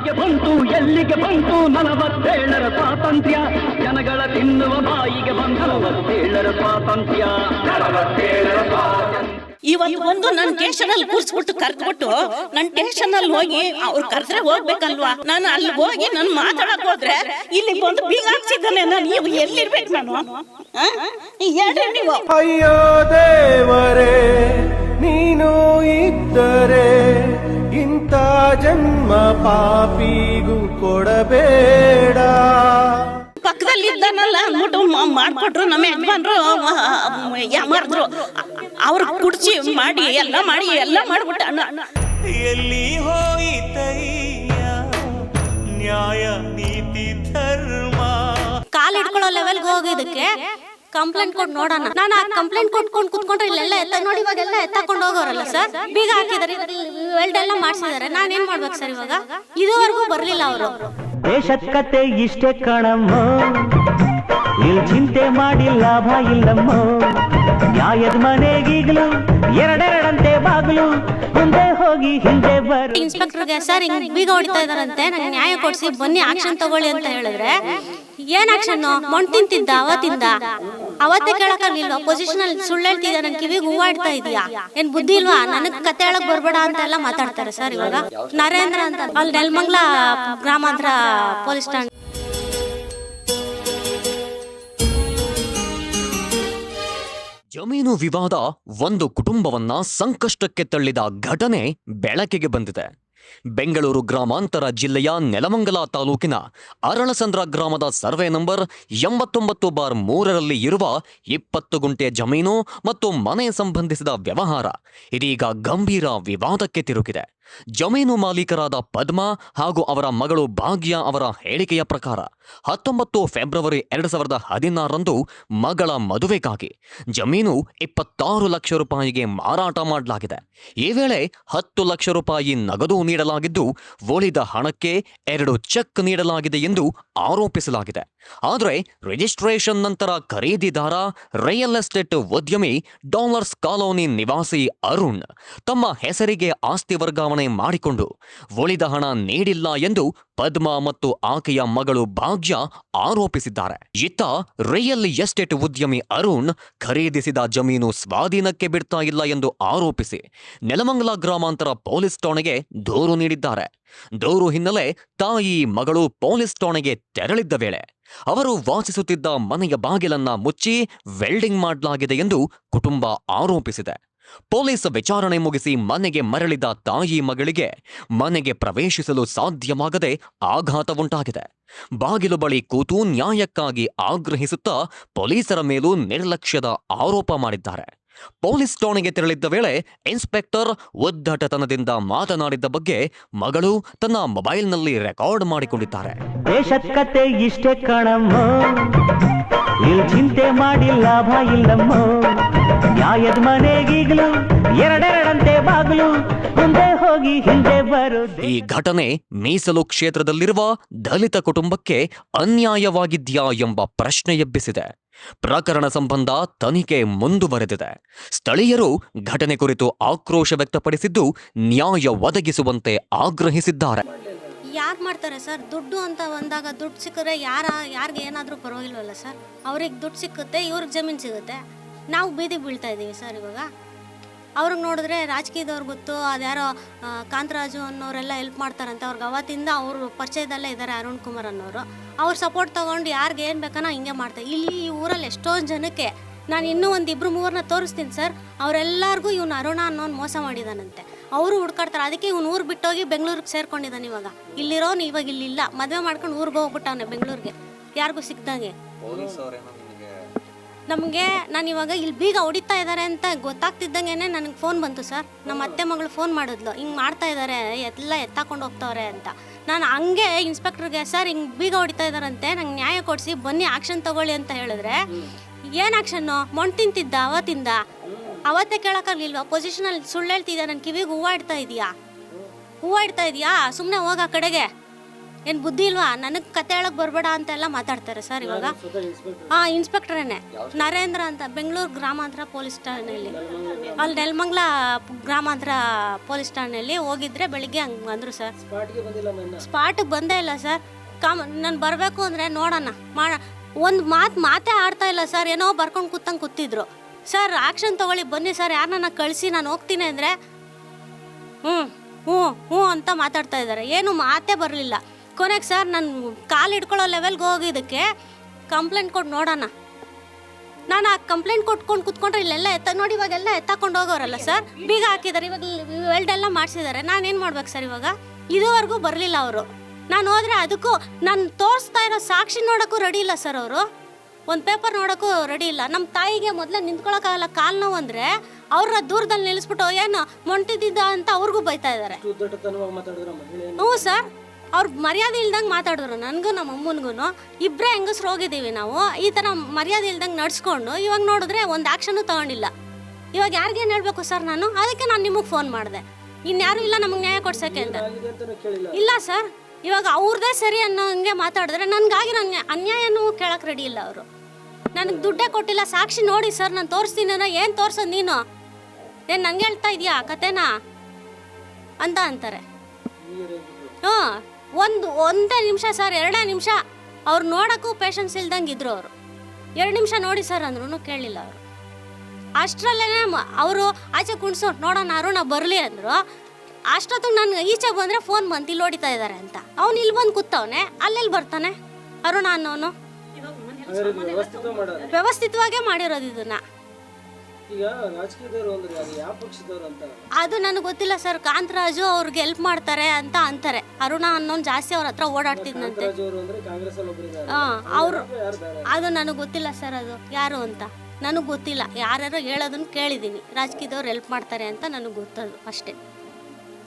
ಬಾಯಿಗೆ ಬಂತು ಎಲ್ಲಿಗೆ ಬಂತು 47ರ ಸ್ವಾತಂತ್ರ್ಯ ಜನಗಳ ತಿನ್ನುವ ಬಾಯಿಗೆ ಬಂತು 47ರ ಸ್ವಾತಂತ್ರ್ಯ 47ರ ಸ್ವಾತಂತ್ರ್ಯ. ಇವತ್ತು ಒಂದು ನನ್ನ ಸ್ಟೇಷನಲ್ಲಿ ಕೂರಿಸ್ಬಿಟ್ಟು ಕರ್ದ್ಬಿಟ್ಟು ನನ್ನ ಸ್ಟೇಷನಲ್ಲಿ ಹೋಗಿ ಅವ್ರು ಕರೆದ್ರೆ ಹೋಗ್ಬೇಕಲ್ವಾ? ನಾನು ಅಲ್ಲಿ ಹೋಗಿ ನಾನು ಮಾತಾಡಕ್ ಹೋದ್ರೆ ಇಲ್ಲಿ ಬಂದು ಬೀಗ ಹಾಕ್ಸಿದ್ದಾನೆ. ನೀವು ಎಲ್ಲಿರ್ಬೇಕು? ನಾನು ಹೇಳ್ರಿ ನೀವು. ಅಯ್ಯೋ ದೇವರೇ, ನೀನು ಇದ್ದರೆ ಇಂಥ ಜನ್ಮ ಪಾಪಿಗೂ ಕೊಡಬೇಡ. ಪಕ್ಕದಲ್ಲಿ ಇದ್ದಾನಲ್ಲ ಅಂದ್ಬಿಟ್ಟು ಮಾಡ್ಕೊಟ್ರು. ನಮ್ಮ ಯಜಮಾನ್ರು ಮಾಡಿದ್ರು. ಅವ್ರು ಕುಡ್ಸಿ ಮಾಡಿ ಎಲ್ಲ ಮಾಡ್ಬಿಟ್ಟ. ಎಲ್ಲಿ ಹೋಯಿತಯ್ಯ ನ್ಯಾಯ ನೀತಿ ಧರ್ಮ? ಕಾಲ್ ಹಿಡ್ಕೊಳ್ಳೋ ಲೆವೆಲ್ಗೆ ಹೋಗಿದ್ದಕ್ಕೆ ಕಂಪ್ಲೇಂಟ್ ಕೊಟ್ಟು ನೋಡೋಣ. ನಾನು ಆ ಕಂಪ್ಲೇಂಟ್ ಕೊಟ್ಕೊಂಡು ಕುತ್ಕೊಂಡ್ರೆ ಇಲ್ಲೆಲ್ಲ ನೋಡಿ ಇವಾಗೆಲ್ಲ ಎತ್ತಾಕೊಂಡು ಹೋಗೋರಲ್ಲ ಸರ್. ಬೀಗ ಹಾಕಿದಾರೆ, ವೆಲ್ಡ್ ಎಲ್ಲ ಮಾಡಿಸಿದಾರೆ. ನಾನೇನ್ ಮಾಡ್ಬೇಕು ಸರ್? ಇವಾಗ ಇದುವರೆಗೂ ಬರ್ಲಿಲ್ಲ ಅವರು. ದೇಶದ ಕತೆ ಇಷ್ಟೇ ಕಣಮ್ಮ, ಇಲ್ಲಿ ಚಿಂತೆ ಮಾಡಿ ಲಾಭ ಇಲ್ಲಮ್ಮ. ನ್ಯಾಯದ ಮನೆಗೀಗಲು ಎರಡೆರಡಂತೆ ಬಾಗಿಲು, ಮುಂದೆ ಹೋಗಿ ಹಿಂದೆ ಬರು. ಇನ್ಸ್ಪೆಕ್ಟರ್ಗೆ ಸರ್ ಹಿಂಗ್ ಬೀಗ ಹೊಡಿತಾ ಇದಾರಂತೆ, ನಂಗೆ ನ್ಯಾಯ ಕೊಡ್ಸಿ ಬನ್ನಿ ಆಕ್ಷನ್ ತಗೊಳ್ಳಿ ಅಂತ ಹೇಳಿದ್ರೆ ಏನ್ ಆಕ್ಷನ್? ಮೊಣ್ ತಿಂತಿದ್ದ ಅವತ್ತೇ ಕೇಳಕ್ಕಾಗ್ಲಿಲ್ವಾ? ಪೊಸಿಷನ್ ಅಲ್ಲಿ ಸುಳ್ಳು ಹೇಳ್ತಿದ್ದ, ನನ್ ಕಿವಿಗೆ ಹೂವಾಡ್ತಾ ಇದೀಯಾ? ಏನ್ ಬುದ್ಧಿ ಇಲ್ವಾ? ನನಗ್ ಕತೆ ಹೇಳಕ್ ಬರ್ಬೇಡ ಅಂತ ಎಲ್ಲ ಮಾತಾಡ್ತಾರೆ ಸರ್. ಇವಾಗ ನರೇಂದ್ರ ಅಂತ ಅಲ್ಲಿ ನೆಲಮಂಗಲ ಗ್ರಾಮಾಂತರ ಪೊಲೀಸ್ ಠಾಣೆ. ಜಮೀನು ವಿವಾದ ಒಂದು ಕುಟುಂಬವನ್ನ ಸಂಕಷ್ಟಕ್ಕೆ ತಳ್ಳಿದ ಘಟನೆ ಬೆಳಕಿಗೆ ಬಂದಿದೆ. ಬೆಂಗಳೂರು ಗ್ರಾಮಾಂತರ ಜಿಲ್ಲೆಯ ನೆಲಮಂಗಲ ತಾಲೂಕಿನ ಅರಳಸಂದ್ರ ಗ್ರಾಮದ ಸರ್ವೆ ನಂಬರ್ 89/3ರಲ್ಲಿ ಇರುವ 20 ಗುಂಟೆ ಜಮೀನು ಮತ್ತು ಮನೆ ಸಂಬಂಧಿಸಿದ ವ್ಯವಹಾರ ಇದೀಗ ಗಂಭೀರ ವಿವಾದಕ್ಕೆ ತಿರುಗಿದೆ. ಜಮೀನು ಮಾಲೀಕರಾದ ಪದ್ಮಾ ಹಾಗೂ ಅವರ ಮಗಳು ಭಾಗ್ಯ ಅವರ ಹೇಳಿಕೆಯ ಪ್ರಕಾರ 19 ಫೆಬ್ರವರಿ 2016ರಂದು ಮಗಳ ಮದುವೆಗಾಗಿ ಜಮೀನು 26 ಲಕ್ಷ ರೂಪಾಯಿಗೆ ಮಾರಾಟ ಮಾಡಲಾಗಿದೆ. ಈ ವೇಳೆ 10 ಲಕ್ಷ ರೂಪಾಯಿ ನಗದು ನೀಡಲಾಗಿದ್ದು, ಉಳಿದ ಹಣಕ್ಕೆ 2 ಚೆಕ್ ನೀಡಲಾಗಿದೆ ಎಂದು ಆರೋಪಿಸಲಾಗಿದೆ. ಆದರೆ ರಿಜಿಸ್ಟ್ರೇಷನ್ ನಂತರ ಖರೀದಿದಾರ ರಿಯಲ್ ಎಸ್ಟೇಟ್ ಉದ್ಯಮಿ ಡಾಲರ್ಸ್ ಕಾಲೋನಿ ನಿವಾಸಿ ಅರುಣ್ ತಮ್ಮ ಹೆಸರಿಗೆ ಆಸ್ತಿ ವರ್ಗಾವಣೆ ಮಾಡಿಕೊಂಡು ಉಳಿದ ಹಣ ನೀಡಿಲ್ಲ ಎಂದು ಪದ್ಮಾ ಮತ್ತು ಆಕೆಯ ಮಗಳು ಭಾಗ್ಯ ಆರೋಪಿಸಿದ್ದಾರೆ. ಇತ್ತ ರಿಯಲ್ ಎಸ್ಟೇಟ್ ಉದ್ಯಮಿ ಅರುಣ್ ಖರೀದಿಸಿದ ಜಮೀನು ಸ್ವಾಧೀನಕ್ಕೆ ಬಿಡ್ತಾ ಇಲ್ಲ ಎಂದು ಆರೋಪಿಸಿ ನೆಲಮಂಗಲ ಗ್ರಾಮಾಂತರ ಪೊಲೀಸ್ ಠಾಣೆಗೆ ದೂರು ನೀಡಿದ್ದಾರೆ. ದೂರು ಹಿನ್ನೆಲೆ ತಾಯಿ ಮಗಳು ಪೊಲೀಸ್ ಠಾಣೆಗೆ ತೆರಳಿದ್ದ ವೇಳೆ ಅವರು ವಾಸಿಸುತ್ತಿದ್ದ ಮನೆಯ ಬಾಗಿಲನ್ನ ಮುಚ್ಚಿ ವೆಲ್ಡಿಂಗ್ ಮಾಡಲಾಗಿದೆ ಎಂದು ಕುಟುಂಬ ಆರೋಪಿಸಿದೆ. ಪೊಲೀಸ್ ವಿಚಾರಣೆ ಮುಗಿಸಿ ಮನೆಗೆ ಮರಳಿದ ತಾಯಿ ಮಗಳಿಗೆ ಮನೆಗೆ ಪ್ರವೇಶಿಸಲು ಸಾಧ್ಯವಾಗದೆ ಆಘಾತ ಉಂಟಾಗಿದೆ. ಬಾಗಿಲು ಬಳಿ ಕೂತು ನ್ಯಾಯಕ್ಕಾಗಿ ಆಗ್ರಹಿಸುತ್ತಾ ಪೊಲೀಸರ ಮೇಲೂ ನಿರ್ಲಕ್ಷ್ಯದ ಆರೋಪ ಮಾಡಿದ್ದಾರೆ. ಪೊಲೀಸ್ ಠಾಣೆಗೆ ತೆರಳಿದ್ದ ವೇಳೆ ಇನ್ಸ್ಪೆಕ್ಟರ್ ಉದ್ದಟತನದಿಂದ ಮಾತನಾಡಿದ್ದ ಬಗ್ಗೆ ಮಗಳು ತನ್ನ ಮೊಬೈಲ್ನಲ್ಲಿ ರೆಕಾರ್ಡ್ ಮಾಡಿಕೊಂಡಿದ್ದಾರೆ. ದೇಶದ ಕತೆ ಇಷ್ಟೇ ಕಣಮ್ಮ, ಇಲ್ಲಿ ಚಿಂತೆ ಮಾಡಿ ಲಾಭ ಇಲ್ಲಮ್ಮ. ನ್ಯಾಯದ ಮನೆಗೀಗಲು ಎರಡೆರಡಂತೆ ಬಾಗಿಲು, ಮುಂದೆ ಹೋಗಿ ಹಿಂದೆ ಬರು. ಈ ಘಟನೆ ಮೀಸಲು ಕ್ಷೇತ್ರದಲ್ಲಿರುವ ದಲಿತ ಕುಟುಂಬಕ್ಕೆ ಅನ್ಯಾಯವಾಗಿದ್ಯಾ ಎಂಬ ಪ್ರಶ್ನೆ ಎಬ್ಬಿಸಿದೆ. ಪ್ರಕರಣ ಸಂಬಂಧ ತನಿಖೆ ಮುಂದುವರೆದಿದೆ. ಸ್ಥಳೀಯರು ಘಟನೆ ಕುರಿತು ಆಕ್ರೋಶ ವ್ಯಕ್ತಪಡಿಸಿದ್ದು ನ್ಯಾಯ ಒದಗಿಸುವಂತೆ ಆಗ್ರಹಿಸಿದ್ದಾರೆ. ಯಾರು ಮಾಡ್ತಾರೆ ಸರ್? ದುಡ್ಡು ಅಂತ ಬಂದಾಗ ದುಡ್ಡು ಸಿಕ್ಕರೆ ಯಾರಿಗೆ ಏನಾದರೂ ಪರವಾಗಿಲ್ವಲ್ಲ ಸರ್? ಅವ್ರಿಗೆ ದುಡ್ಡು ಸಿಕ್ಕುತ್ತೆ, ಇವ್ರಿಗೆ ಜಮೀನು ಸಿಗುತ್ತೆ. ನಾವು ಬೀದಿಗೆ ಬೀಳ್ತಾ ಇದ್ದೀವಿ ಸರ್. ಇವಾಗ ಅವ್ರಿಗೆ ನೋಡಿದ್ರೆ ರಾಜಕೀಯದವ್ರು ಗೊತ್ತು, ಅದ್ಯಾರೋ ಕಾಂತರಾಜು ಅನ್ನೋರೆಲ್ಲ ಹೆಲ್ಪ್ ಮಾಡ್ತಾರಂತೆ. ಅವ್ರಿಗೆ ಅವತ್ತಿಂದ ಅವರು ಪರಿಚಯದಲ್ಲೇ ಇದ್ದಾರೆ, ಅರುಣ್ ಕುಮಾರ್ ಅನ್ನೋರು. ಅವ್ರ ಸಪೋರ್ಟ್ ತೊಗೊಂಡು ಯಾರಿಗೆ ಏನು ಬೇಕನೋ ಹಿಂಗೆ ಮಾಡ್ತಾರೆ. ಇಲ್ಲಿ ಈ ಊರಲ್ಲಿ ಎಷ್ಟೊಂದು ಜನಕ್ಕೆ ನಾನು ಇನ್ನೂ 1-2-3 ತೋರಿಸ್ತೀನಿ ಸರ್. ಅವರೆಲ್ಲರಿಗೂ ಇವನು ಅರುಣ ಅನ್ನೋನು ಮೋಸ ಮಾಡಿದಾನಂತೆ. ಅವರು ಹುಡ್ಕಾಡ್ತಾರೆ. ಅದಕ್ಕೆ ಇವ್ನು ಊರು ಬಿಟ್ಟೋಗಿ ಬೆಂಗಳೂರಿಗೆ ಸೇರ್ಕೊಂಡಿದ್ದಾನೆ. ಇವಾಗ ಇಲ್ಲಿರೋನು ಇವಾಗ ಇಲ್ಲಿಲ್ಲ, ಮದುವೆ ಮಾಡ್ಕೊಂಡು ಊರಿಗೆ ಹೋಗ್ಬಿಟ್ಟವನೆ ಬೆಂಗಳೂರಿಗೆ, ಯಾರಿಗೂ ಸಿಕ್ದಂಗೆ. ನಮಗೆ ನಾನು ಇವಾಗ ಇಲ್ಲಿ ಬೀಗ ಹೊಡಿತಾ ಇದ್ದಾರೆ ಅಂತ ಗೊತ್ತಾಗ್ತಿದ್ದಂಗೆ ನನಗೆ ಫೋನ್ ಬಂತು ಸರ್. ನಮ್ಮ ಅತ್ತೆ ಮಗಳು ಫೋನ್ ಮಾಡಿದ್ಲು, ಹಿಂಗೆ ಮಾಡ್ತಾ ಇದ್ದಾರೆ, ಎಲ್ಲ ಎತ್ತಾಕೊಂಡು ಹೋಗ್ತವ್ರೆ ಅಂತ. ನಾನು ಹಂಗೆ ಇನ್ಸ್ಪೆಕ್ಟರ್ಗೆ ಸರ್ ಹಿಂಗೆ ಬೀಗ ಹೊಡಿತಾ ಇದ್ದಾರಂತೆ, ನಂಗೆ ನ್ಯಾಯ ಕೊಡಿಸಿ ಬನ್ನಿ ಆಕ್ಷನ್ ತಗೊಳ್ಳಿ ಅಂತ ಹೇಳಿದ್ರೆ ಏನು ಆಕ್ಷನ್ನು? ಮೊಣ್ ತಿಂತಿದ್ದ ಅವತ್ತೇ ಕೇಳೋಕ್ಕಾಗಲಿಲ್ವಾ? ಪೊಸಿಷನಲ್ಲಿ ಸುಳ್ಳು ಹೇಳ್ತಿದ್ದ, ನನ್ನ ಕಿವಿಗೆ ಹೂವಾಡ್ತಾ ಇದೆಯಾ? ಸುಮ್ಮನೆ ಹೋಗ ಆ ಕಡೆಗೆ. ಏನು ಬುದ್ಧಿ ಇಲ್ವಾ? ನನಗೆ ಕತೆ ಹೇಳಕ್ಕೆ ಬರಬೇಡ ಅಂತೆಲ್ಲ ಮಾತಾಡ್ತಾರೆ ಸರ್ ಇವಾಗ. ಹಾಂ, ಇನ್ಸ್ಪೆಕ್ಟ್ರೇನೆ ನರೇಂದ್ರ ಅಂತ, ಬೆಂಗಳೂರು ಗ್ರಾಮಾಂತರ ಪೊಲೀಸ್ ಠಾಣೆಯಲ್ಲಿ, ಅಲ್ಲಿ ನೆಲಮಂಗಲ ಗ್ರಾಮಾಂತರ ಪೊಲೀಸ್ ಠಾಣೆಯಲ್ಲಿ ಹೋಗಿದ್ರೆ ಬೆಳಿಗ್ಗೆ ಹಂಗೆ ಬಂದರು ಸರ್. ಸ್ಪಾಟಿಗೆ ಬಂದೇ ಇಲ್ಲ ಸರ್. ನಾನು ಬರಬೇಕು ಅಂದರೆ ನೋಡೋಣ ಒಂದು ಮಾತೇ ಆಡ್ತಾ ಇಲ್ಲ ಸರ್. ಏನೋ ಬರ್ಕೊಂಡು ಕೂತಿದ್ರು ಸರ್. ಆ್ಯಕ್ಷನ್ ತೊಗೊಳ್ಳಿ, ಬನ್ನಿ ಸರ್, ಯಾರನ್ನ ಕಳಿಸಿ ನಾನು ಹೋಗ್ತೀನಿ ಅಂದರೆ ಹ್ಞೂ ಅಂತ ಮಾತಾಡ್ತಾ ಇದ್ದಾರೆ. ಏನು ಮಾತೇ ಬರಲಿಲ್ಲ. ಕೊನೆಗೆ ಸರ್ ನಾನು ಕಾಲು ಹಿಡ್ಕೊಳ್ಳೋ ಲೆವೆಲ್ಗೆ ಹೋಗಿದ್ದಕ್ಕೆ ಕಂಪ್ಲೇಂಟ್ ಕೊಟ್ಟು ನೋಡೋಣ. ನಾನು ಆ ಕಂಪ್ಲೇಂಟ್ ಕೊಟ್ಕೊಂಡು ಕೂತ್ಕೊಂಡ್ರೆ ಇಲ್ಲೆಲ್ಲ ನೋಡಿ, ಇವಾಗೆಲ್ಲ ಎತ್ತಾಕೊಂಡು ಹೋಗೋರಲ್ಲ ಸರ್. ಬೀಗ ಹಾಕಿದ್ದಾರೆ, ಇವಾಗ ವೆಲ್ಡೆಲ್ಲ ಮಾಡಿಸಿದ್ದಾರೆ. ನಾನೇನು ಮಾಡ್ಬೇಕು ಸರ್ ಇವಾಗ? ಇದುವರೆಗೂ ಬರಲಿಲ್ಲ ಅವರು. ನಾನು ಹೋದರೆ ಅದಕ್ಕೂ ನಾನು ತೋರಿಸ್ತಾ ಇರೋ ಸಾಕ್ಷಿ ನೋಡೋಕ್ಕೂ ರೆಡಿ ಇಲ್ಲ ಸರ್ ಅವರು. ಒಂದು ಪೇಪರ್ ನೋಡೋಕ್ಕೂ ರೆಡಿ ಇಲ್ಲ. ನಮ್ಮ ತಾಯಿಗೆ ಮೊದಲೇ ನಿಂತ್ಕೊಳ್ಳೋಕ್ಕಾಗಲ್ಲ, ಕಾಲು ನೋವು ಅಂದರೆ ಅವ್ರನ್ನ ದೂರದಲ್ಲಿ ನಿಲ್ಲಿಸ್ಬಿಟ್ಟು ಏನು ಮೊಂಟಿದ್ದ ಅಂತ ಅವ್ರಿಗೂ ಬೈತಾ ಇದ್ದಾರೆ. ಹ್ಞೂ ಸರ್, ಅವ್ರು ಮರ್ಯಾದೆ ಇಲ್ದಂಗೆ ಮಾತಾಡಿದ್ರು ನನಗೂ ನಮ್ಮ ಅಮ್ಮನಿಗೂ. ಇಬ್ಬರೇ ಹೆಂಗಸ್ರು ಹೋಗಿದ್ದೀವಿ ನಾವು. ಈ ಥರ ಮರ್ಯಾದೆ ಇಲ್ದಂಗೆ ನಡ್ಸ್ಕೊಂಡು ಇವಾಗ ನೋಡಿದ್ರೆ ಒಂದು ಆ್ಯಕ್ಷನ್ನು ತೊಗೊಂಡಿಲ್ಲ. ಇವಾಗ ಯಾರಿಗೇನು ಹೇಳಬೇಕು ಸರ್ ನಾನು? ಅದಕ್ಕೆ ನಾನು ನಿಮಗೆ ಫೋನ್ ಮಾಡಿದೆ. ಇನ್ಯಾರೂ ಇಲ್ಲ ನಮಗೆ ನ್ಯಾಯ ಕೊಡ್ಸೋಕ್ಕೆ ಅಂತ. ಇಲ್ಲ ಸರ್, ಇವಾಗ ಅವ್ರದ್ದೇ ಸರಿ ಅನ್ನೋ ಹಂಗೆ ಮಾತಾಡಿದ್ರೆ ನನಗಾಗಿ ನನ್ನ ಅನ್ಯಾಯನೂ ಕೇಳಕ್ಕೆ ರೆಡಿ ಇಲ್ಲ ಅವರು. ನನಗೆ ದುಡ್ಡೇ ಕೊಟ್ಟಿಲ್ಲ, ಸಾಕ್ಷಿ ನೋಡಿ ಸರ್ ನಾನು ತೋರಿಸ್ತೀನಿ ಅನ್ನೋ. ಏನು ತೋರ್ಸೋದು ನೀನು? ಏನು ನಂಗೆ ಹೇಳ್ತಾ ಇದೆಯಾ ಕತೆನಾ ಅಂತ ಅಂತಾರೆ. ಒಂದೇ ನಿಮಿಷ ಸರ್, 2 ನಿಮಿಷ ಅವ್ರು ನೋಡೋಕ್ಕೂ ಪೇಷನ್ಸ್ ಇಲ್ದಂಗೆ ಇದ್ರು ಅವರು. 2 ನಿಮಿಷ ನೋಡಿ ಸರ್ ಅಂದ್ರೂ ಕೇಳಲಿಲ್ಲ ಅವರು. ಅಷ್ಟರಲ್ಲೇ ಅವರು ಆಚೆ ಕುಣಿಸೋ ನೋಡೋಣ ಅರುಣ ಬರಲಿ ಅಂದರು. ಅಷ್ಟೊತ್ತಿಗೆ ನಾನು ಈಚೆ ಬಂದರೆ ಫೋನ್ ಬಂತು, ಇಲ್ಲಿ ಹೊಡಿತಾ ಇದ್ದಾರೆ ಅಂತ. ಅವ್ನು ಇಲ್ಲಿ ಬಂದು ಕೂತವನೆ, ಅಲ್ಲೆಲ್ಲಿ ಬರ್ತಾನೆ ಅರುಣ ಅನ್ನೋನು? ವ್ಯವಸ್ಥಿತವಾಗೇ ಮಾಡಿರೋದು ಇದನ್ನ. ಅದು ನನಗೆ ಗೊತ್ತಿಲ್ಲ ಸರ್. ಕಾಂತರಾಜು ಅವ್ರಿಗೆ ಹೆಲ್ಪ್ ಮಾಡ್ತಾರೆ ಅಂತ ಅಂತಾರೆ. ಅರುಣ ಅನ್ನೋನು ಜಾಸ್ತಿ ಅವ್ರ ಹತ್ರ ಓಡಾಡ್ತಿದ್ದಂತೆ. ಅವರು ಅದು ನನಗೆ ಗೊತ್ತಿಲ್ಲ ಸರ್, ಅದು ಯಾರು ಅಂತ ನನಗೆ ಗೊತ್ತಿಲ್ಲ. ಯಾರ್ಯಾರು ಹೇಳೋದನ್ನು ಕೇಳಿದ್ದೀನಿ, ರಾಜಕೀಯದವ್ರು ಹೆಲ್ಪ್ ಮಾಡ್ತಾರೆ ಅಂತ ನನಗೆ ಗೊತ್ತದು ಅಷ್ಟೇ.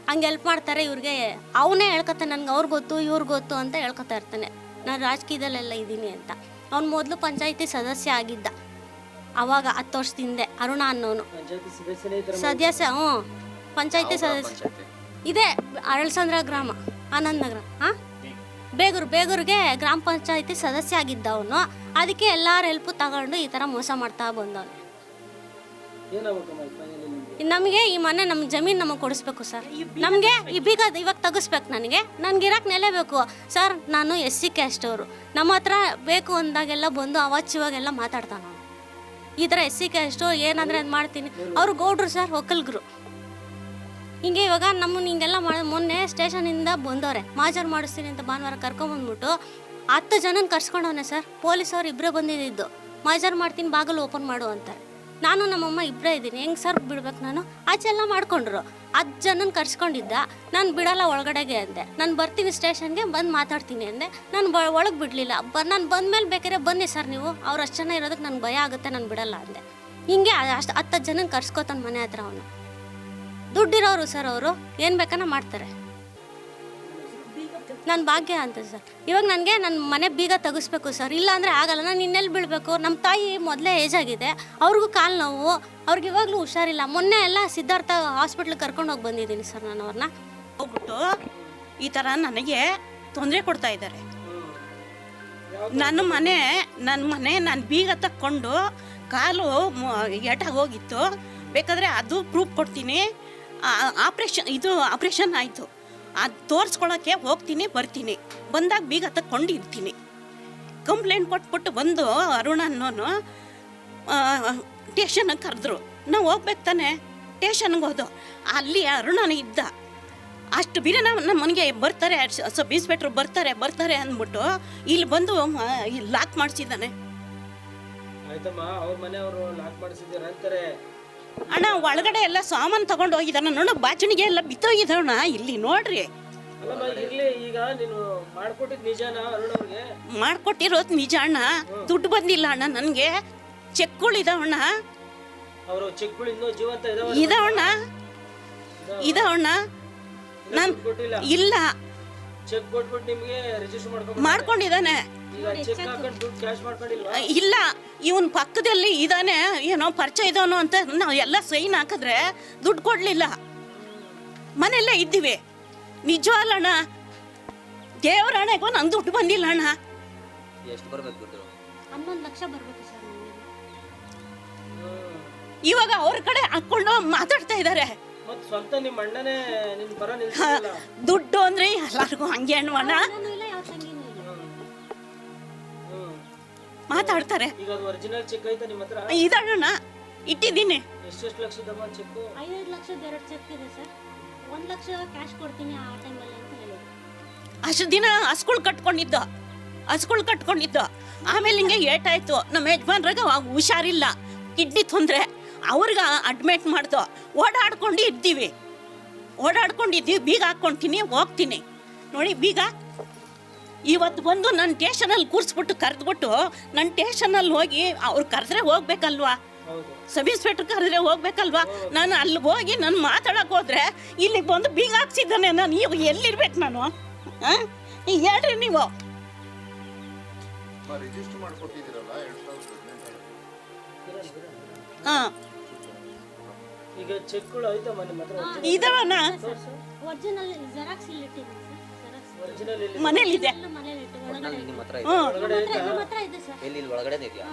ಹಂಗೆ ಹೆಲ್ಪ್ ಮಾಡ್ತಾರೆ ಇವ್ರಿಗೆ, ಅವನೇ ಹೇಳ್ಕೊತಾನೆ ನನಗೆ ಅವ್ರು ಗೊತ್ತು ಇವ್ರು ಗೊತ್ತು ಅಂತ ಹೇಳ್ಕೊತಾ ಇರ್ತಾನೆ. ನಾನು ರಾಜಕೀಯದಲ್ಲೆಲ್ಲ ಇದ್ದೀನಿ ಅಂತ. ಅವ್ನು ಮೊದಲು ಪಂಚಾಯತಿ ಸದಸ್ಯ ಆಗಿದ್ದ, ಅವಾಗ 10 ವರ್ಷದ ಹಿಂದೆ. ಅರುಣ ಅನ್ನೋನು ಸದಸ್ಯ. ಪಂಚಾಯತಿ ಸದಸ್ಯ ಇದೆ ಅಳಸಂದ್ರ ಗ್ರಾಮ, ಆನಂದ್ ನಗರ. ಬೇಗೂರಿಗೆ ಗ್ರಾಮ ಪಂಚಾಯತಿ ಸದಸ್ಯ ಆಗಿದ್ದ ಅವನು. ಅದಕ್ಕೆ ಎಲ್ಲರ ಹೆಲ್ಪು ತಗೊಂಡು ಈ ಥರ ಮೋಸ ಮಾಡ್ತಾ ಬಂದವನು. ನಮಗೆ ಈ ಮನೆ ನಮ್ಮ ಜಮೀನು ನಮಗೆ ಕೊಡಿಸ್ಬೇಕು ಸರ್. ನಮಗೆ ಈ ಬೀಗ ಇವಾಗ ತೆಗಿಸ್ಬೇಕು. ನನಗೆ ಇರಕ್ಕೆ ನೆಲೆ ಬೇಕು ಸರ್. ನಾನು SC ಕ್ಯಾಸ್ಟ್ ಅವರು. ನಮ್ಮ ಹತ್ರ ಬೇಕು ಅಂದಾಗೆಲ್ಲ ಬಂದು ಅವಾಚಿವಾಗೆಲ್ಲ ಮಾತಾಡ್ತಾನೆ ಅವನು. ಈ ಥರ SC ಕ್ಯಾಸ್ಟು ಏನಂದರೆ ಅದು ಮಾಡ್ತೀನಿ. ಅವರು ಗೌಡ್ರು ಸರ್, ಒಕ್ಕಲ್ಗರು. ಹಿಂಗೆ ಇವಾಗ ನಮ್ಮನ್ನು ಹಿಂಗೆಲ್ಲ ಮೊನ್ನೆ ಸ್ಟೇಷನಿಂದ ಬಂದವ್ರೆ, ಮಾಜರ್ ಮಾಡಿಸ್ತೀನಿ ಅಂತ ಭಾನುವಾರ ಕರ್ಕೊಂಬಂದ್ಬಿಟ್ಟು 10 ಜನನ ಕರ್ಸ್ಕೊಂಡವನೆ ಸರ್. ಪೊಲೀಸವ್ರು ಇಬ್ಬರೇ ಬಂದಿದ್ದು. ಮಾಜರ್ ಮಾಡ್ತೀನಿ, ಬಾಗಿಲು ಓಪನ್ ಮಾಡು ಅಂತಾರೆ. ನಾನು ನಮ್ಮಮ್ಮ ಇಬ್ಬರೇ ಇದ್ದೀನಿ, ಹೆಂಗೆ ಸರ್ ಬಿಡ್ಬೇಕು ನಾನು? ಆಚೆಲ್ಲ ಮಾಡ್ಕೊಂಡ್ರು. 10 ಜನನ ಕರ್ಸ್ಕೊಂಡಿದ್ದ. ನಾನು ಬಿಡಲ್ಲ ಒಳಗಡೆಗೆ ಅಂದೆ. ನಾನು ಬರ್ತೀನಿ ಸ್ಟೇಷನ್ಗೆ, ಬಂದು ಮಾತಾಡ್ತೀನಿ ಅಂದೆ. ನಾನು ಒಳಗೆ ಬಿಡಲಿಲ್ಲ. ನಾನು ಬಂದಮೇಲೆ ಬೇಕಾದ್ರೆ ಬನ್ನಿ ಸರ್ ನೀವು, ಅವ್ರು ಅಷ್ಟು ಜನ ಇರೋದಕ್ಕೆ ನನಗೆ ಭಯ ಆಗುತ್ತೆ, ನಾನು ಬಿಡಲ್ಲ ಅಂದೆ. ಹಿಂಗೆ ಅಷ್ಟು 10 ಜನನ ಕರ್ಸ್ಕೊತಾನೆ ಮನೆ ಹತ್ರ ಅವನು. ದುಡ್ಡಿರೋರು ಸರ್ ಅವರು, ಏನು ಬೇಕಾನ ಮಾಡ್ತಾರೆ. ನಾನು ಭಾಗ್ಯ ಅಂತ ಸರ್. ಇವಾಗ ನನಗೆ ನನ್ನ ಮನೆ ಬೀಗ ತೆಗಿಸ್ಬೇಕು ಸರ್, ಇಲ್ಲ ಅಂದರೆ ಆಗಲ್ಲ. ನಾನು ಇನ್ನೆಲ್ಲಿ ಬೀಳಬೇಕು? ನಮ್ಮ ತಾಯಿ ಮೊದಲೇ ಏಜ್ ಆಗಿದೆ, ಅವ್ರಿಗೂ ಕಾಲು ನೋವು, ಅವ್ರಿಗೆ ಇವಾಗಲೂ ಹುಷಾರಿಲ್ಲ. ಮೊನ್ನೆ ಎಲ್ಲ ಸಿದ್ಧಾರ್ಥ ಹಾಸ್ಪಿಟ್ಲಿಗೆ ಕರ್ಕೊಂಡು ಹೋಗಿ ಬಂದಿದ್ದೀನಿ ಸರ್ ನಾನು ಅವ್ರನ್ನ. ಹೋಗ್ಬಿಟ್ಟು ಈ ಥರ ನನಗೆ ತೊಂದರೆ ಕೊಡ್ತಾ ಇದ್ದಾರೆ. ನನ್ನ ಮನೆ ನಾನು ಬೀಗ ತಕ್ಕೊಂಡು ಕಾಲು ಏಟಾಗಿ ಹೋಗಿತ್ತು. ಬೇಕಾದರೆ ಅದು ಪ್ರೂಫ್ ಕೊಡ್ತೀನಿ. ಆಪ್ರೇಷನ್ ಆಯಿತು. ಅದು ತೋರಿಸ್ಕೊಳ್ಳೋಕ್ಕೆ ಹೋಗ್ತೀನಿ, ಬರ್ತೀನಿ. ಬಂದಾಗ ಬೀಗ ತಕ್ಕೊಂಡು ಇರ್ತೀನಿ. ಕಂಪ್ಲೇಂಟ್ ಕೊಟ್ಬಿಟ್ಟು ಬಂದು ಅರುಣ ಅನ್ನೋನು ಸ್ಟೇಷನ್ಗೆ ಕರೆದ್ರು. ನಾವು ಹೋಗ್ಬೇಕು ತಾನೆ, ಸ್ಟೇಷನ್ಗೆ ಹೋದು. ಅಲ್ಲಿ ಅರುಣನ ಇದ್ದ. ಅಷ್ಟು ಬಿರಿ ನಮ್ಮ ಮನೆಗೆ ಬರ್ತಾರೆ, ಸಬ್ ಇನ್ಸ್ಪೆಕ್ಟ್ರು ಬರ್ತಾರೆ ಅಂದ್ಬಿಟ್ಟು ಇಲ್ಲಿ ಬಂದು ಇಲ್ಲಿ ಲಾಕ್ ಮಾಡಿಸಿದ್ದಾನೆ. ಅಣ್ಣ ಒಳಗಡೆ ಎಲ್ಲ ಸಾಮಾನು ತಗೊಂಡು ಹೋಗಿದ್ದಾನ. ನೋಡು, ಬಾಚಣಿಗೆ ಎಲ್ಲ ಬಿತ್ತೋಗಿದ್ದವಣ್ಣ. ಇಲ್ಲಿ ನೋಡ್ರಿ, ಮಾಡ್ಕೊಟ್ಟಿರೋದು ನಿಜ ಅಣ್ಣ. ದುಡ್ಡು ಬಂದಿಲ್ಲ ಅಣ್ಣ ನನಗೆ. ಚೆಕ್ಗಳಿದಾವಣ್ಣ, ಇದಾವಣ್ಣ. ನಾನು ಇಲ್ಲ ಮಾಡ್ಕೊಂಡಿದ್ದಾನೆ. ಇಲ್ಲ, ಇವನ್ ಪಕ್ಕದಲ್ಲಿ ಇದಾನೆ, ಏನೋ ಪರಿಚಯ ಇದಾನೋ ಅಂತ ನಾವು ಎಲ್ಲ ಸೈನ್ ಹಾಕಿದ್ರೆ ದುಡ್ಡು ಕೊಡ್ಲಿಲ್ಲ. ಮನೆಯಲ್ಲೇ ಇದ್ದೀವಿ. ನಿಜವಲ್ಲಣ್ಣ, ದೇವರಾಣೆಗೂ ನನ್ ದುಡ್ಡು ಬಂದಿಲ್ಲ ಅಣ್ಣ. ಎಷ್ಟು ಬರ್ಬೇಕು ದುಡ್ಡು? 11 ಲಕ್ಷ ಬರಬೇಕು ಸರ್ ನನಗೆ. ಇವಾಗ ಅವ್ರ ಕಡೆ ಹಾಕೊಂಡು ಮಾತಾಡ್ತಾ ಇದ್ದಾರೆ. ಮತ್ತೆ ಸ್ವಂತ ನಿಮ್ಮ ಅಣ್ಣನೇ ನಿನ್ನ ಪರ ನಿಲ್ಸಿಲ್ಲ. ದುಡ್ಡು ಅಂದ್ರೆ ಎಲ್ಲರಿಗೂ ಹಂಗೆ ಅಣ್ಣ ಇಲ್ಲ, ಯಾವ ತಂಗಿನೂ ಇಲ್ಲ. ಮಾತಾಡ್ತಾರೆ. ಈಗ ಅದು ಒರಿಜಿನಲ್ ಚೆಕ್ ಐತಾ ನಿಮ್ಮ ಹತ್ರ? ಇದಣ್ಣ ಇಟ್ಟಿದ್ದೀನಿ. ಎಷ್ಟು ಲಕ್ಷದಮ್ಮ ಚೆಕ್? 5 ಲಕ್ಷದ 2 ಚೆಕ್ ಇದೆ ಸರ್. 1 ಲಕ್ಷ ಕ್ಯಾಶ್ ಕೊಡ್ತೀನಿ ಆ ಟೈಮಲ್ಲಿ ಅಂತ ಹೇಳಿದ್ರು. ಅಷ್ಟು ದಿನ ಹಸ್ಗಳು ಕಟ್ಕೊಂಡಿದ್ದು ಆಮೇಲೆ ಹಿಂಗೆ ಏಟಾಯ್ತು. ನಮ್ಮ ಯಜಮಾನ್ರಾಗ ಹುಷಾರಿಲ್ಲ, ಕಿಡ್ನಿ ತೊಂದರೆ, ಅವ್ರಿಗೆ ಅಡ್ಮಿಟ್ ಮಾಡ್ದು. ಓಡಾಡ್ಕೊಂಡಿದ್ದೀವಿ, ಬೀಗ ಹಾಕ್ಕೊಂತೀನಿ, ಹೋಗ್ತೀನಿ ನೋಡಿ ಬೀಗ. ಇವತ್ತು ಬಂದು ನನ್ನ ಸ್ಟೇಷನಲ್ಲಿ ಕೂರಿಸ್ಬಿಟ್ಟು ಕರೆದ್ಬಿಟ್ಟು ನನ್ನ ಸ್ಟೇಷನಲ್ಲಿ ಹೋಗಿ ಅವ್ರು ಕರೆದ್ರೆ ಹೋಗ್ಬೇಕಲ್ವಾ, ಸಬ್ ಇನ್ಸ್ಪೆಕ್ಟರ್ ಕರೆದ್ರೆ ಹೋಗ್ಬೇಕಲ್ವಾ. ನಾನು ಅಲ್ಲಿ ಹೋಗಿ ನಾನು ಮಾತಾಡಕ್ಕೆ ಹೋದ್ರೆ ಇಲ್ಲಿ ಬಂದು ಬೀಗ ಹಾಕ್ಸಿದ್ದಾನೆ. ನಾನು ಈಗ ಎಲ್ಲಿರ್ಬೇಕು ನಾನು? ಹೇಳ್ರಿ ನೀವು. ಈಗ ಚೆಕ್ಗಳು ಐತಮ್ಮ ನಿಮ್ಮ ಹತ್ರ? ಇದವಣ್ಣ ಒರಿಜಿನಲ್ ಜೆರಾಕ್ಸ್ ಇಲ್ಲಿ ಇಟ್ಟಿದ್ದೀನಿ ಸರ್. ಒರಿಜಿನಲ್ ಇಲ್ಲಿ ಮನೇಲಿದೆ. ಮನೇಲಿ ಇಟ್ಟು ಒಟ್ನಲ್ಲಿ ನಿಮ್ಮ ಹತ್ರ ನಮ್ಮ ಹತ್ರ ಇದೆ ಸರ್. ಎಲ್ಲಿ ಇಲ್ಲಿ ಒಳಗಡೆನೇ ಇದೆಯಾ?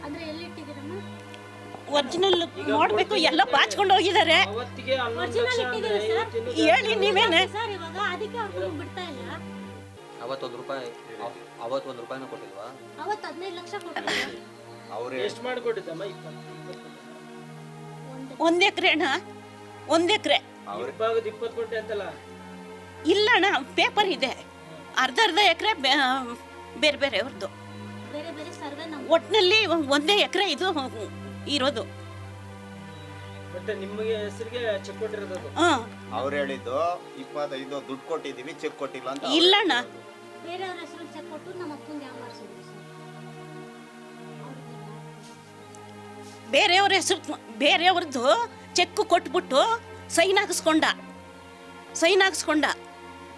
ಅಂದ್ರೆ ಎಲ್ಲಿ ಇಟ್ಟಿದ್ದೀರಮ್ಮ? ಒರಿಜಿನಲ್ ನೋಡ್ಬೇಕು, ಎಲ್ಲ ಬಾಚ್ಕೊಂಡು ಹೋಗಿದ್ದಾರೆ. ಅವತ್ತಿಗೆ 11 ಒರಿಜಿನಲ್ ಲಕ್ಷ ಇಟ್ಟಿದ್ದೀವಿ ಅಂದ್ರೆ ಸರ್. ಹೇಳಿ ನೀವೇನೆ. ಸರ್ ಇವಾಗ ಅದಕ್ಕೆ ಅವ್ರು ಬಿಡ್ತಾ ಇಲ್ಲ. ಅವತ್ತು ಒಂದು ರೂಪಾಯಿನೂ ಕೊಟ್ಟಿಲ್ವಾ? ಅವತ್ತು 15 ಲಕ್ಷ ಕೊಟ್ಟಿದ್ದಾರೆ. ಎಷ್ಟು ಮಾಡಿಕೊಟ್ಟಿದ್ದಮ್ಮ? 20 1 ಎಕರೆ ಅಣ್ಣ, 1 ಎಕರೆ. ಅವ್ರ ಭಾಗದ 20 ಕೊಟ್ಟೆ ಅಂತಲ್ಲ? ಇಲ್ಲ ಅಣ್ಣ, ಪೇಪರ್ ಇದೆ. ಅರ್ಧ ಎಕರೆ ಬೇರೆ ಬೇರೆ ಅವ್ರದ್ದು. ಬೇರೆ ಬೇರೆ ಸರ್ವೆ ನಮ್ಮ ಒಟ್ಟಿನಲ್ಲಿ 1 ಎಕರೆ ಇದು ಇರೋದು. ಮತ್ತೆ ನಿಮಗೆ ಹೆಸರಿಗೆ ಚೆಕ್ ಕೊಟ್ಟಿರೋದು ಅದು? ಅವ್ರು ಹೇಳಿದ್ದು 25 ದುಡ್ಡು ಕೊಟ್ಟಿದೀವಿ, ಚೆಕ್ ಕೊಟ್ಟಿಲ್ಲ ಅಂತ. ಇಲ್ಲ ಅಣ್ಣ, ಬೇರೆಯವ್ರ ಹೆಸರು ಚೆಕ್ ಕೊಟ್ಟು ನಮ್ಮ ಅಪ್ಪಂಗೆ ಯಾವ ಮಾಡಿಸಿದ್ರು ಸರ್. ಬೇರೆಯವ್ರದ್ದು ಚೆಕ್ ಕೊಟ್ಬಿಟ್ಟು ಸೈನ್ ಹಾಕಿಸ್ಕೊಂಡ.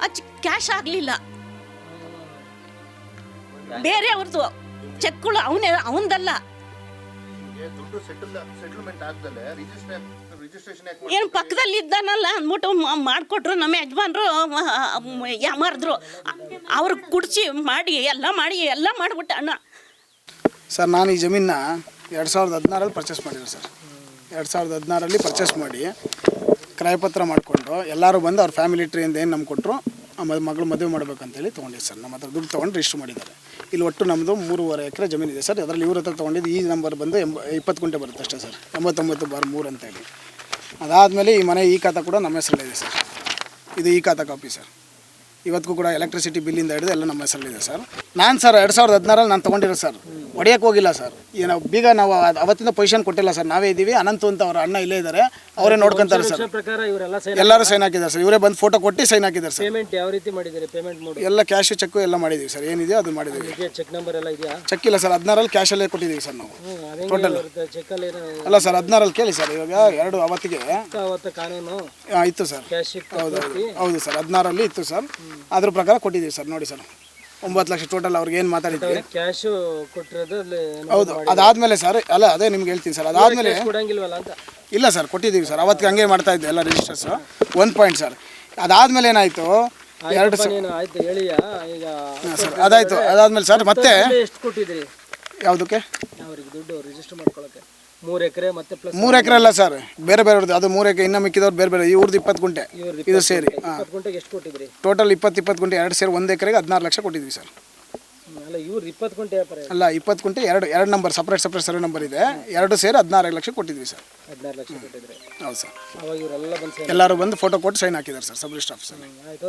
ಅದು ಕ್ಯಾಶ್ ಆಗಲಿಲ್ಲ. ಬೇರೆಯವ್ರದ್ದು ಚೆಕ್ಗಳು ಅವನದಲ್ಲ. ದುಡ್ಡು ಸೆಟಲ್ಮೆಂಟ್ ಆಗ್ದಲೆ ರಿಜಿಸ್ಟ್ರೇಷನ್ ಏನು ಪಕ್ಕದಲ್ಲಿ ಇದ್ದಾನಲ್ಲ ಅಂದ್ಬಿಟ್ಟು ಮಾಡಿಕೊಟ್ರು. ನಮ್ಮ ಯಜಮಾನ್ರು ಯಾಮಾರಿದ್ರು. ಅವ್ರು ಕುಡ್ಸಿ ಮಾಡಿ ಎಲ್ಲ ಮಾಡಿಬಿಟ್ಟ ಅಣ್ಣ. ಸರ್ ನಾನು ಈ ಜಮೀನನ್ನ 2016ರಲ್ಲಿ ಪರ್ಚೇಸ್ ಮಾಡಿದ್ರು ಸರ್. 2016ರಲ್ಲಿ ಪರ್ಚೇಸ್ ಮಾಡಿ ಕ್ರಯಪತ್ರ ಮಾಡಿಕೊಂಡು ಎಲ್ಲರೂ ಬಂದು ಅವ್ರ ಫ್ಯಾಮಿಲಿ ಟ್ರೀಯಿಂದ ಏನು ನಮ್ಗೆ ಕೊಟ್ಟರು, ಮಗಳು ಮದುವೆ ಮಾಡಬೇಕಂತೇಳಿ ತೊಗೊಂಡಿದ್ದು ಸರ್. ನಮ್ಮ ಹತ್ರ ದುಡ್ಡು ತೊಗೊಂಡು ರಿಜಿಸ್ಟರ್ ಮಾಡಿದ್ದಾರೆ. ಇಲ್ಲಿ ಒಟ್ಟು ನಮ್ಮದು 3.5 ಎಕರೆ ಜಮೀನಿದೆ ಸರ್. ಅದರಲ್ಲಿ ಇವ್ರ ಹತ್ರ ತೊಗೊಂಡಿದ್ದು ಈ ನಂಬರ್ ಬಂದು 20 ಗುಂಟೆ ಬರುತ್ತೆ ಅಷ್ಟೇ ಸರ್. 89/3 ಅಂತೇಳಿ. ಅದಾದಮೇಲೆ ಈ ಮನೆ ಈ ಖಾತಾ ಕೂಡ ನಮ್ಮ ಹೆಸರಲ್ಲಿದೆ ಸರ್. ಇದು ಈ ಖಾತಾ ಕಾಪಿ ಸರ್. ಇವತ್ತಿಗೂ ಕೂಡ ಎಲೆಕ್ಟ್ರಿಸಿಟಿ ಬಿಲ್ಲಿಂದ ಹಿಡಿದು ಎಲ್ಲ ನಮ್ಮ ಹೆಸರಲ್ಲಿದೆ ಸರ್. ನಾನು ಸರ್ 2016ರಲ್ಲಿ ನಾನು ತೊಗೊಂಡಿರೋ ಸರ್. ಹೊಡೆಯೋಕ್ಕೆ ಹೋಗಿಲ್ಲ ಸರ್. ಏನೋ ಬೀಗ ನಾವು ಅವತ್ತಿಂದ ಪೊಸಿಷನ್ ಕೊಟ್ಟಿಲ್ಲ ಸರ್. ನಾವೇ ಇದ್ದೀವಿ. ಅನಂತು ಅಂತ ಅವ್ರ ಅಣ್ಣ ಇಲ್ಲೇ ಇದ್ದಾರೆ, ಅವರೇ ನೋಡ್ಕೊಂತಾರೆ ಸರ್. ಪ್ರಕಾರ ಇವರೆಲ್ಲ ಸೈನ್ ಎಲ್ಲರೂ ಸೈನ್ ಹಾಕಿದ್ದಾರೆ ಸರ್. ಇವರೇ ಬಂದು ಫೋಟೋ ಕೊಟ್ಟು ಸೈನ್ ಹಾಕಿದ್ದಾರೆ ಸರ್. ಪೇಮೆಂಟ್ ಯಾವ ರೀತಿ ಮಾಡಿದ್ದಾರೆ? ಪೇಮೆಂಟ್ ಮಾಡಿ ಎಲ್ಲ ಕ್ಯಾಶ್ ಚೆಕ್ ಎಲ್ಲ ಮಾಡಿದ್ದೀವಿ ಸರ್. ಏನಿದೆಯೋ ಅದು ಮಾಡಿದ್ದೀವಿ. ಚೆಕ್ ನಂಬರ್ ಎಲ್ಲ ಇದೆಯಾ? ಚೆಕ್ ಇಲ್ಲ ಸರ್. 16ರಲ್ಲಿ ಕ್ಯಾಶಲ್ಲೇ ಕೊಟ್ಟಿದ್ದೀವಿ ಸರ್ ನಾವು ಟೋಟಲ್. ಚೆಕ್ ಅಲ್ಲಿ ಅಲ್ಲ ಸರ್, 16ರಲ್ಲಿ ಕೇಳಿ ಸರ್. ಇವಾಗ ಅವತ್ತಿಗೆ ಅವತ್ತು ಕಾನೂನು ಇತ್ತು ಸರ್. ಕ್ಯಾಶ್ ಹೌದು ಸರ್, 16ರಲ್ಲಿ ಇತ್ತು ಸರ್. ಅದ್ರ ಪ್ರಕಾರ ಕೊಟ್ಟಿದ್ದೀವಿ ಸರ್. ನೋಡಿ ಸರ್, 9 ಲಕ್ಷ ಟೋಟಲ್ ಅವ್ರಿಗೆ ಏನು ಮಾತಾಡಿದ್ವಿ. ಕ್ಯಾಶ್ ಕೊಟ್ಟಿರೋದು ಹೌದು. ಅದಾದ್ಮೇಲೆ ಸರ್, ಅಲ್ಲ ಅದೇ ನಿಮ್ಗೆ ಹೇಳ್ತೀನಿ ಸರ್. ಅದಾದ್ಮೇಲೆ ಕೊಡಂಗಿಲ್ವಲ್ಲ ಅಂತ? ಇಲ್ಲ ಸರ್, ಕೊಟ್ಟಿದ್ದೀವಿ ಸರ್. ಅವತ್ತಿಗೆ ಹಂಗೆ ಮಾಡ್ತಾ ಇದ್ದೆ ಎಲ್ಲ ರಿಜಿಸ್ಟರ್ಸ್. 1 point sir. ಅದಾದ್ಮೇಲೆ ಏನಾಯ್ತು, 2 ಆಯ್ತು ಹೇಳಿಯಾ ಈಗ ಸರ್. ಅದಾಯ್ತು. ಅದಾದ್ಮೇಲೆ ಸರ್ ಮತ್ತೆ ಎಷ್ಟು ಕೊಟ್ಟಿದ್ರಿ? ಯಾವುದಕ್ಕೆ ಅವ್ರಿಗೆ ದುಡ್ಡು ರಿಜಿಸ್ಟರ್ ಮಾಡ್ಕೊಳಕ್ಕೆ? 3 ಎಕರೆ ಮತ್ತೆ ಪ್ಲಸ್ 3 ಎಕರೆ ಅಲ್ಲ ಸರ್, ಬೇರೆ ಬೇರೆಯವ್ರದ್ದು. ಅದು 3 ಎಕರೆ, ಇನ್ನು ಮಿಕ್ಕಿದವ್ರು ಬೇರೆ ಬೇರೆ. ಇವ್ರದ್ದು 20 ಗುಂಟೆ ಇದು ಸೇರಿ. 20 ಗುಂಟೆಗೆ ಎಷ್ಟು ಕೊಟ್ಟಿದ್ರಿ? ಟೋಟಲ್ 20 ಗುಂಟೆ 2 ಸೇರಿ 1 ಎಕರೆಗೆ 16 ಲಕ್ಷ ಕೊಟ್ಟಿದ್ವಿ ಸರ್. ಅಲ್ಲ ಇವ್ರು 20 ಗುಂಟೆ ವ್ಯಾಪಾರ ಅಲ್ಲ, 20 ಗುಂಟೆ 2 ನಂಬರ್ ಸಪ್ರೇಟ್ ಸರ್ವೆ ನಂಬರ್ ಇದೆ. 2 ಸೇರಿ 16 ಲಕ್ಷ ಕೊಟ್ಟಿದ್ವಿ ಸರ್. 16 ಲಕ್ಷ ಕೊಟ್ಟಿದ್ರೆ? ಹೌದು ಸರ್. ಅವಾಗ ಇವರೆಲ್ಲ ಬಂದು ಎಲ್ಲರೂ ಬಂದು ಫೋಟೋ ಕೊಟ್ಟು ಸೈನ್ ಹಾಕಿದ್ದಾರೆ ಸರ್, ಸಬ್ ರಿಜಿಸ್ಟರ್ ಆಫೀಸಲ್ಲಿ. ಆಯ್ತು.